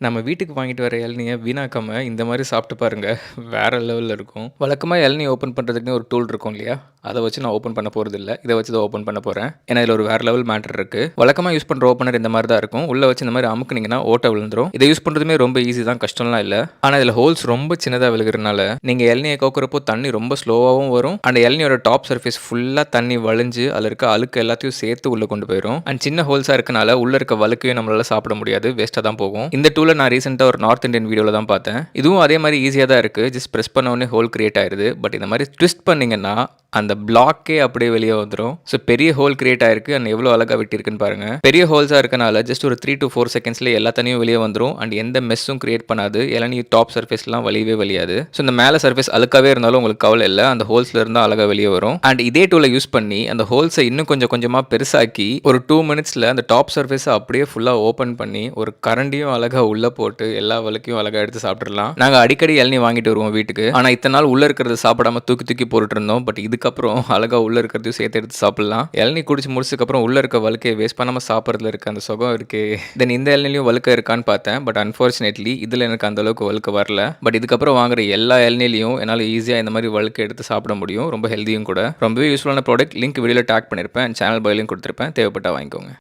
நம்ம வீட்டுக்கு வாங்கிட்டு வர இளநிய வீணாக்காம இந்த மாதிரி சாப்பிட்டு பாருங்க. வேற லெவல்ல இருக்கும். வழக்கமா இளநீ ஓப்பன் பண்றதுக்குன்னு ஒரு டூல் இருக்கும் இல்லையா? அத வச்சு நான் ஓப்பன் பண்ண போறதில்ல. இத வச்சு தான் ஓப்பன் பண்ண போறேன். ஏன்னா இதுல ஒரு வேற லெவல் மேட்டர் இருக்கு. வழக்கமா யூஸ் பண்ற ஓப்பனர் இந்த மாதிரி தான் இருக்கும். உள்ள வச்சு இந்த மாதிரி அமுக்குனீங்கன்னா ஓட்டை விழுந்துரும். இத யூஸ் பண்றதுமே ரொம்ப ஈஸி தான், கஷ்டம்லாம் இல்ல. ஆனா இதுல ஹோல்ஸ் ரொம்ப சின்னதா விழுகிறனால நீங்க இளநிய கோக்குறப்போ தண்ணி ரொம்ப ஸ்லோவாவும் வரும். அந்த இளநியோட டாப் சர்ஃபேஸ் ஃபுல்லா தண்ணி வழிஞ்சு அதுல இருக்க அழுக்கு எல்லாத்தையும் சேர்த்து உள்ள கொண்டு போயிரும். அண்ட் சின்ன ஹோல்ஸா இருக்கனால உள்ள இருக்க வழுக்கையும் நம்மளால சாப்பிட முடியாது. வேஸ்டா தான் போகும். இந்த டூல நான் ரீசெண்டா ஒரு நார்த் இந்தியன் வீடியோல தான் பார்த்தேன். இதுவும் அதே மாதிரி ஈஸியா தான் இருக்கு. ஜஸ்ட் பிரஸ் பண்ண உடனே ஹோல் கிரியேட் ஆயிருது. பட் இந்த மாதிரி ட்விஸ்ட் பண்ணீங்கன்னா அந்த பிளாக்கே அப்படியே வெளியே வந்துடும். ஸோ பெரிய ஹோல் கிரியேட் ஆயிருக்கு. அண்ட் எவ்வளோ அழகாக வெட்டியிருக்குன்னு பாருங்க. பெரிய ஹோல்ஸாக இருக்கனால ஜஸ்ட் ஒரு 3 to 4 செகண்ட்ஸ்ல எல்லா தண்ணியும் வெளியே வந்துடும். அண்ட் எந்த மெஸ்ஸும் கிரியேட் பண்ணாது. இளநீ டாப் சர்ஃபேஸ்லாம் வலியவே வலியாது. ஸோ இந்த மேலே சர்ஃபேஸ் அழுக்காவே இருந்தாலும் உங்களுக்கு கவலை இல்லை. அந்த ஹோல்ஸ்ல இருந்தால் அழகாக வெளியே வரும். அண்ட் இதே டூலை யூஸ் பண்ணி அந்த ஹோல்ஸை இன்னும் கொஞ்சம் கொஞ்சமாக பெருசாக்கி ஒரு 2 மினிட்ஸ்ல அந்த டாப் சர்ஃபேஸை அப்படியே ஃபுல்லாக ஓப்பன் பண்ணி ஒரு கரண்டியும் அழகாக உள்ளே போட்டு எல்லா வழுக்கையும் அழகாக எடுத்து சாப்பிட்றலாம். நாங்கள் அடிக்கடி இளநீ வாங்கிட்டு வருவோம் வீட்டுக்கு. ஆனால் இத்தனை நாள் உள்ள இருக்கிறத சாப்பிடாம தூக்கி தூக்கி போட்டுட்டு இருந்தோம். பட் இதுக்கப்புறம் அழகா உள்ள இருக்கிறதையும் சேர்த்து எடுத்து சாப்பிடலாம். இளநீ குடிச்சு முடிச்சதுக்கப்புறம் உள்ள இருக்க வழுக்கையை வேஸ்ட் பண்ணாம சாப்பிட்றதுல இருக்க அந்த சுகம் இருக்கு. தென் இந்த இளநிலையும் வழுக்க இருக்கான்னு பார்த்தேன். பட் அன்ஃபார்ச்சுனேட்லி இதுல எனக்கு அந்த அளவுக்கு வழுக்க வரல. பட் இதுக்கப்புறம் வாங்குற எல்லா இளநிலையும் என்னால் ஈஸியாக இந்த மாதிரி வழுக்க எடுத்து சாப்பிட முடியும். ரொம்ப ஹெல்தியும் கூட. ரொம்பவே யூஸ்ஃபுல்லான ப்ராடக்ட். லிங்க் வீடியோவில் டேக் பண்ணியிருப்பேன். சேனல் பயோலையும் கொடுத்துருப்பேன். தேவைப்பட்டா வாங்கிக்கோங்க.